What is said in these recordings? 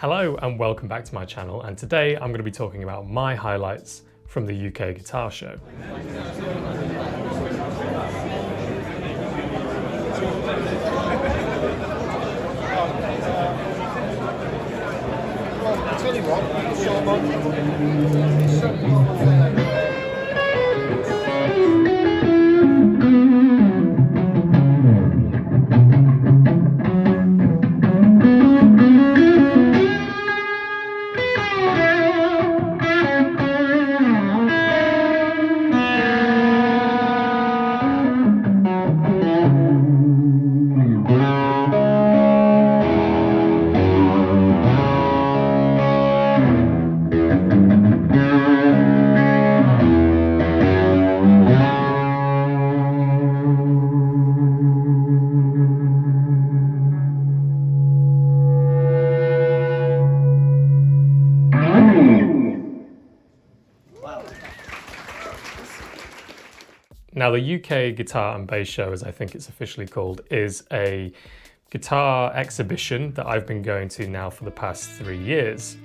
Hello and welcome back to my channel, and today I'm going to be talking about my highlights from the UK Guitar Show. Now, the UK Guitar and Bass Show, as I think it's officially called, is a guitar exhibition that I've been going to now for the past 3 years.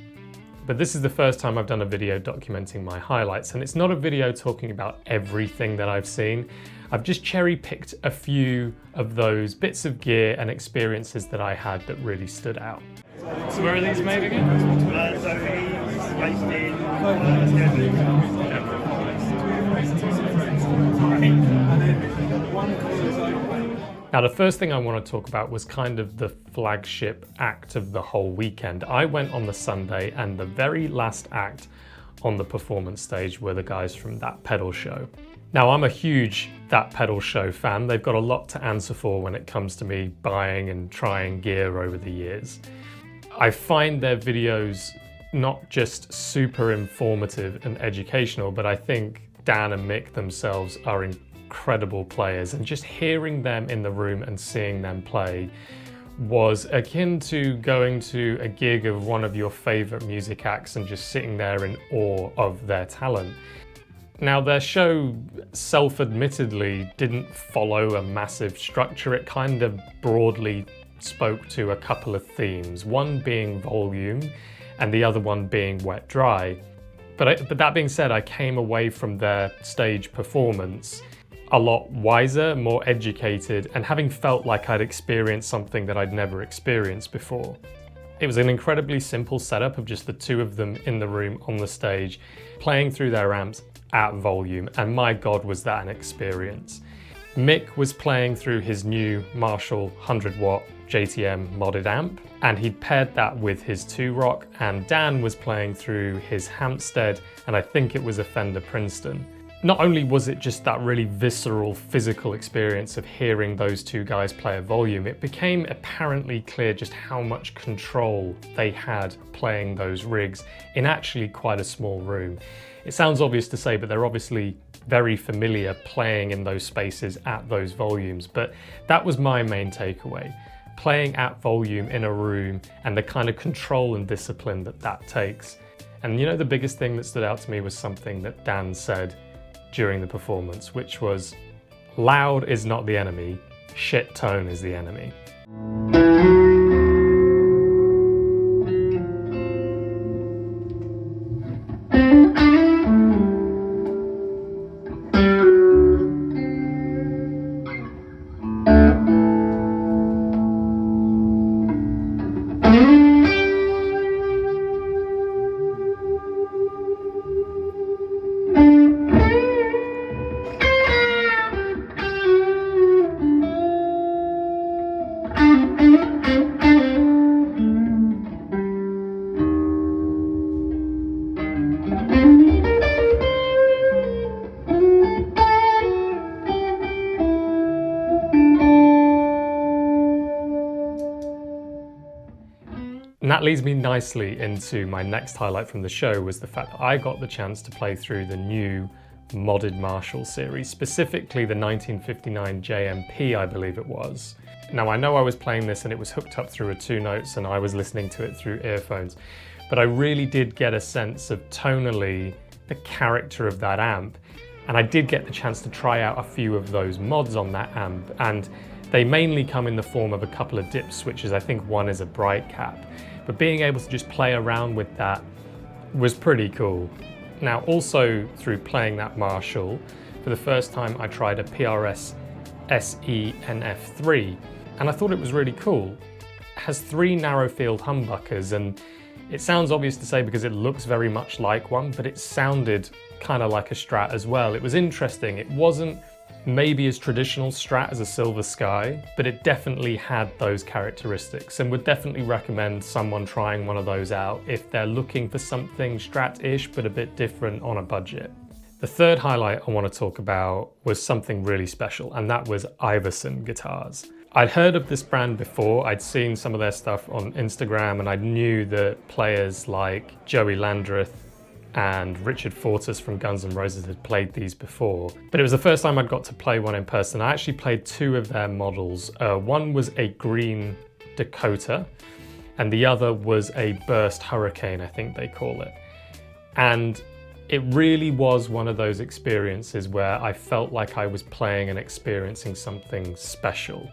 But this is the first time I've done a video documenting my highlights, and it's not a video talking about everything that I've seen. I've just cherry-picked a few of those bits of gear and experiences that I had that really stood out. So where are these made again? So he's based in Now, the first thing I want to talk about was kind of the flagship act of the whole weekend. I went on the Sunday, and the very last act on the performance stage were the guys from That Pedal Show. Now, I'm a huge That Pedal Show fan. They've got a lot to answer for when it comes to me buying and trying gear over the years. I find their videos not just super informative and educational, but I think Dan and Mick themselves are incredible players, and just hearing them in the room and seeing them play was akin to going to a gig of one of your favorite music acts and just sitting there in awe of their talent. Now, their show self-admittedly didn't follow a massive structure. It kind of broadly spoke to a couple of themes, one being volume and the other one being wet-dry. But that being said, I came away from their stage performance a lot wiser, more educated, and having felt like I'd experienced something that I'd never experienced before. It was an incredibly simple setup of just the two of them in the room on the stage, playing through their amps at volume, and my God, was that an experience. Mick was playing through his new Marshall 100-watt JTM modded amp, and he'd paired that with his 2-rock, and Dan was playing through his Hampstead, and I think it was a Fender Princeton. Not only was it just that really visceral physical experience of hearing those two guys play a volume, it became apparently clear just how much control they had playing those rigs in actually quite a small room. It sounds obvious to say, but they're obviously very familiar playing in those spaces at those volumes, but that was my main takeaway. Playing at volume in a room and the kind of control and discipline that that takes. And you know, the biggest thing that stood out to me was something that Dan said during the performance, which was, loud is not the enemy, shit tone is the enemy. And that leads me nicely into my next highlight from the show, was the fact that I got the chance to play through the new modded Marshall series, specifically the 1959 JMP, I believe it was. Now, I know I was playing this and it was hooked up through a 2-notes and I was listening to it through earphones, but I really did get a sense of tonally the character of that amp. And I did get the chance to try out a few of those mods on that amp, and They mainly come in the form of a couple of dip switches. I think one is a bright cap, but being able to just play around with that was pretty cool. Now, also through playing that Marshall, for the first time I tried a PRS SE-NF3, and I thought it was really cool. It has 3 narrow field humbuckers, and it sounds obvious to say because it looks very much like one, but it sounded kind of like a Strat as well. It was interesting. It wasn't maybe as traditional Strat as a Silver Sky, but it definitely had those characteristics, and would definitely recommend someone trying one of those out if they're looking for something Strat-ish but a bit different on a budget. The third highlight I want to talk about was something really special, and that was Ivison Guitars. I'd heard of this brand before. I'd seen some of their stuff on Instagram, and I knew that players like Joey Landreth and Richard Fortus from Guns N' Roses had played these before. But it was the first time I'd got to play one in person. I actually played 2 of their models. One was a green Dakota, and the other was a burst Hurricane, I think they call it. And it really was one of those experiences where I felt like I was playing and experiencing something special.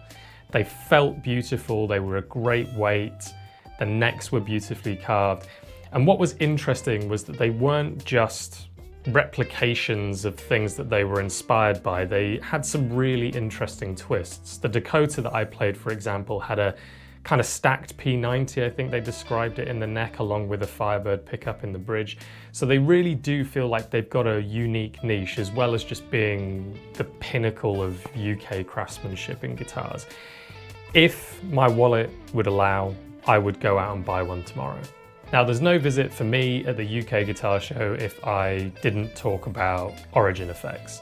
They felt beautiful, they were a great weight, the necks were beautifully carved. And what was interesting was that they weren't just replications of things that they were inspired by. They had some really interesting twists. The Dakota that I played, for example, had a kind of stacked P90, I think they described it, in the neck, along with a Firebird pickup in the bridge. So they really do feel like they've got a unique niche, as well as just being the pinnacle of UK craftsmanship in guitars. If my wallet would allow, I would go out and buy one tomorrow. Now, there's no visit for me at the UK Guitar Show if I didn't talk about Origin Effects.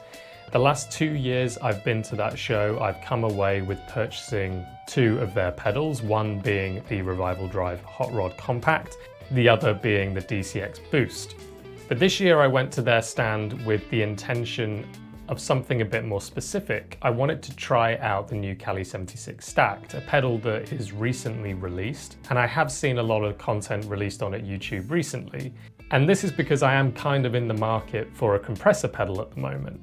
The last 2 years I've been to that show, I've come away with purchasing 2 of their pedals, one being the Revival Drive Hot Rod Compact, the other being the DCX Boost. But this year I went to their stand with the intention of something a bit more specific. I wanted to try out the new Cali 76 Stacked, a pedal that is recently released, and I have seen a lot of content released on it YouTube recently. And this is because I am kind of in the market for a compressor pedal at the moment.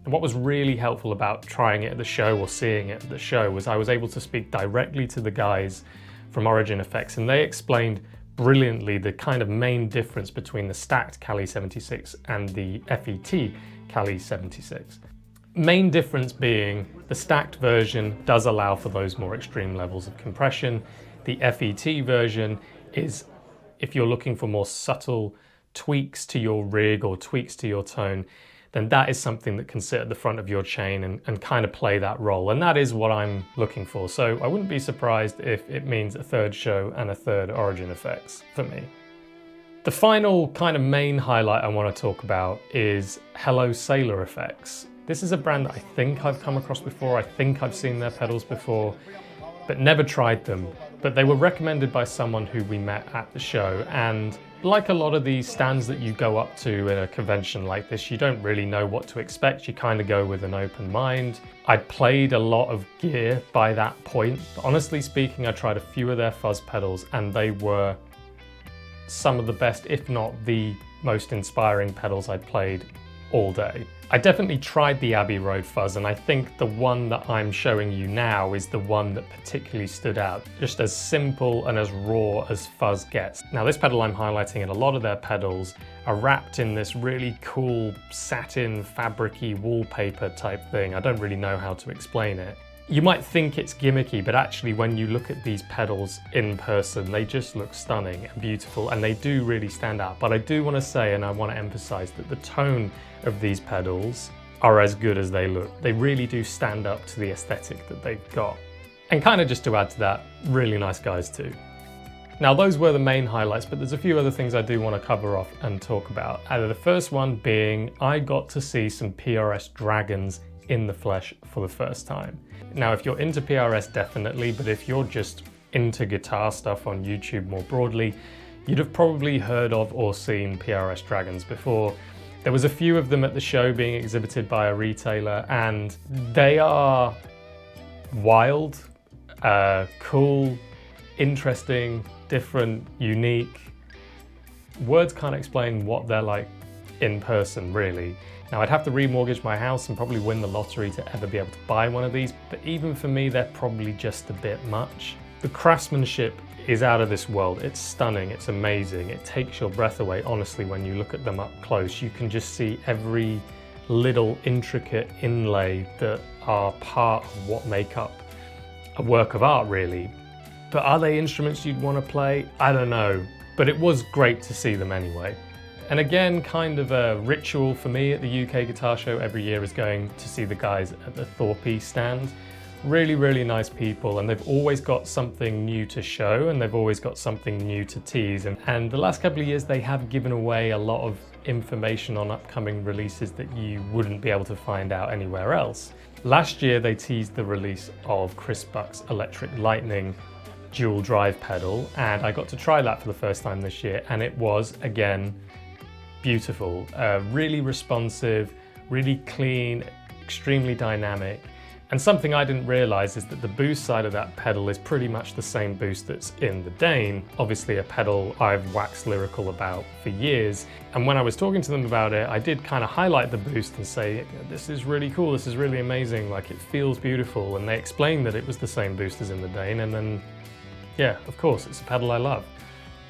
And what was really helpful about trying it at the show or seeing it at the show was I was able to speak directly to the guys from Origin Effects, and they explained brilliantly the kind of main difference between the stacked Cali 76 and the FET Cali 76. Main difference being the stacked version does allow for those more extreme levels of compression. The FET version is, if you're looking for more subtle tweaks to your rig or tweaks to your tone, then that is something that can sit at the front of your chain and kind of play that role. And that is what I'm looking for. So I wouldn't be surprised if it means a third show and a third Origin Effects for me. The final kind of main highlight I want to talk about is Hello Sailor Effects. This is a brand that I think I've come across before. I think I've seen their pedals before, but never tried them. But they were recommended by someone who we met at the show, and like a lot of these stands that you go up to in a convention like this, you don't really know what to expect. You kind of go with an open mind. I'd played a lot of gear by that point. But honestly speaking, I tried a few of their fuzz pedals, and they were some of the best, if not the most inspiring pedals I'd played all day. I definitely tried the Abbey Road fuzz, and I think the one that I'm showing you now is the one that particularly stood out. Just as simple and as raw as fuzz gets. Now, this pedal I'm highlighting, and a lot of their pedals are wrapped in this really cool satin fabric-y wallpaper type thing. I don't really know how to explain it. You might think it's gimmicky, but actually when you look at these pedals in person, they just look stunning and beautiful, and they do really stand out. But I do want to say, and I want to emphasize, that the tone of these pedals are as good as they look. They really do stand up to the aesthetic that they've got. And kind of just to add to that, really nice guys too. Now, those were the main highlights, but there's a few other things I do want to cover off and talk about. The first one being, I got to see some PRS Dragons in the flesh for the first time. Now, if you're into PRS, definitely, but if you're just into guitar stuff on YouTube more broadly, you'd have probably heard of or seen PRS Dragons before. There was a few of them at the show being exhibited by a retailer, and they are wild, cool, interesting, different, unique. Words can't explain what they're like in person, really. Now, I'd have to remortgage my house and probably win the lottery to ever be able to buy one of these, but even for me, they're probably just a bit much. The craftsmanship is out of this world. It's stunning, it's amazing. It takes your breath away, honestly, when you look at them up close. You can just see every little intricate inlay that are part of what make up a work of art, really. But are they instruments you'd want to play? I don't know, but it was great to see them anyway. And again, kind of a ritual for me at the UK Guitar Show every year is going to see the guys at the Thorpy stand. Really, really nice people, and they've always got something new to show, and they've always got something new to tease. And the last couple of years, they have given away a lot of information on upcoming releases that you wouldn't be able to find out anywhere else. Last year, they teased the release of Chris Buck's Electric Lightning dual drive pedal, and I got to try that for the first time this year, and it was, again, beautiful. Really responsive, really clean, extremely dynamic. And something I didn't realize is that the boost side of that pedal is pretty much the same boost that's in the Dane. Obviously a pedal I've waxed lyrical about for years. And when I was talking to them about it, I did kind of highlight the boost and say, this is really cool, this is really amazing, like it feels beautiful. And they explained that it was the same boost as in the Dane, and then, yeah, of course, it's a pedal I love.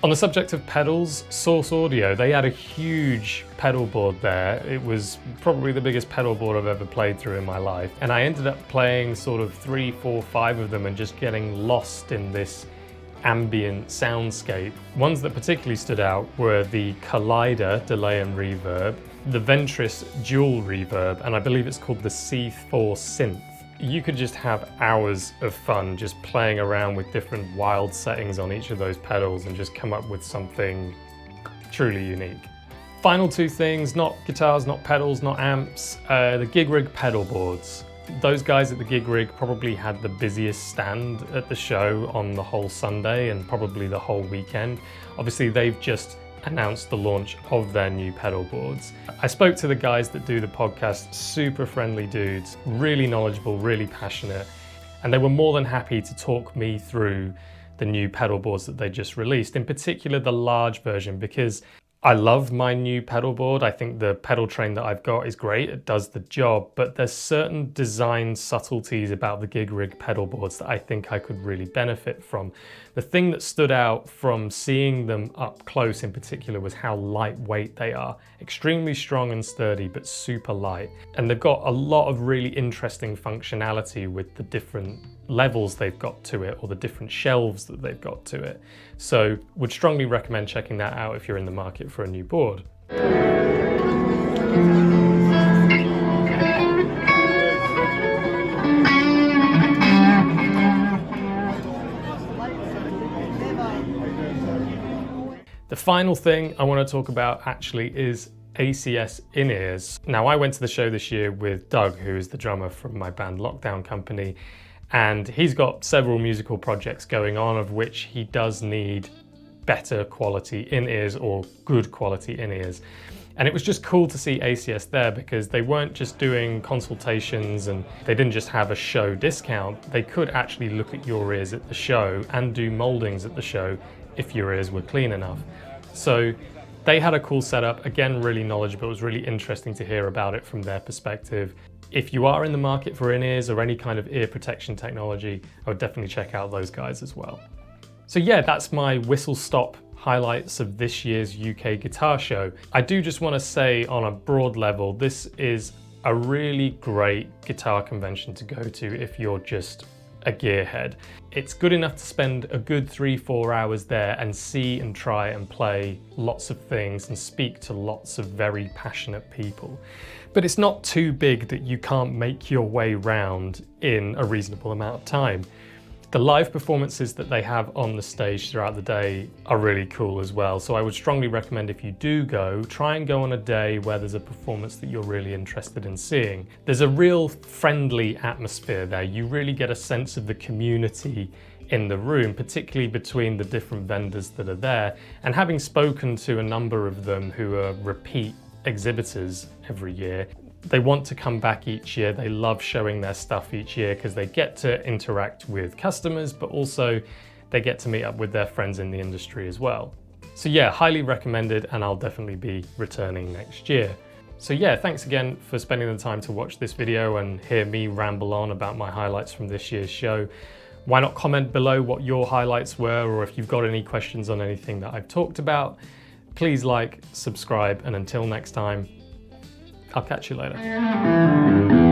On the subject of pedals, Source Audio, they had a huge pedal board there. It was probably the biggest pedal board I've ever played through in my life. And I ended up playing sort of 3, 4, 5 of them and just getting lost in this ambient soundscape. Ones that particularly stood out were the Collider delay and reverb, the Ventris dual reverb, and I believe it's called the C4 Synth. You could just have hours of fun just playing around with different wild settings on each of those pedals and just come up with something truly unique. Final two things, not guitars, not pedals, not amps, the GigRig Pedalboards. Those guys at the GigRig probably had the busiest stand at the show on the whole Sunday and probably the whole weekend. Obviously, they've just announced the launch of their new pedal boards. I spoke to the guys that do the podcast, super friendly dudes, really knowledgeable, really passionate, and they were more than happy to talk me through the new pedal boards that they just released, in particular the large version, because I love my new pedal board. I think the pedal train that I've got is great, it does the job, but there's certain design subtleties about the GigRig pedal boards that I think I could really benefit from. The thing that stood out from seeing them up close in particular was how lightweight they are. Extremely strong and sturdy, but super light. And they've got a lot of really interesting functionality with the different levels they've got to it, or the different shelves that they've got to it. So would strongly recommend checking that out if you're in the market for a new board. The final thing I want to talk about actually is ACS in-ears. Now, I went to the show this year with Doug, who is the drummer from my band Lockdown Company, and he's got several musical projects going on, of which he does need better quality in-ears or good quality in-ears. And it was just cool to see ACS there because they weren't just doing consultations and they didn't just have a show discount. They could actually look at your ears at the show and do moldings at the show if your ears were clean enough. So they had a cool setup, again, really knowledgeable. It was really interesting to hear about it from their perspective. If you are in the market for in-ears or any kind of ear protection technology, I would definitely check out those guys as well. So yeah, that's my whistle-stop highlights of this year's UK Guitar Show. I do just want to say on a broad level, this is a really great guitar convention to go to if you're just a gearhead. It's good enough to spend a good 3-4 hours there and see and try and play lots of things and speak to lots of very passionate people. But it's not too big that you can't make your way round in a reasonable amount of time. The live performances that they have on the stage throughout the day are really cool as well. So I would strongly recommend, if you do go, try and go on a day where there's a performance that you're really interested in seeing. There's a real friendly atmosphere there. You really get a sense of the community in the room, particularly between the different vendors that are there. And having spoken to a number of them who are repeat exhibitors every year, they want to come back each year. They love showing their stuff each year because they get to interact with customers, but also they get to meet up with their friends in the industry as well. So yeah, highly recommended, and I'll definitely be returning next year. So yeah, thanks again for spending the time to watch this video and hear me ramble on about my highlights from this year's show. Why not comment below what your highlights were, or if you've got any questions on anything that I've talked about. Please like, subscribe, and until next time, I'll catch you later.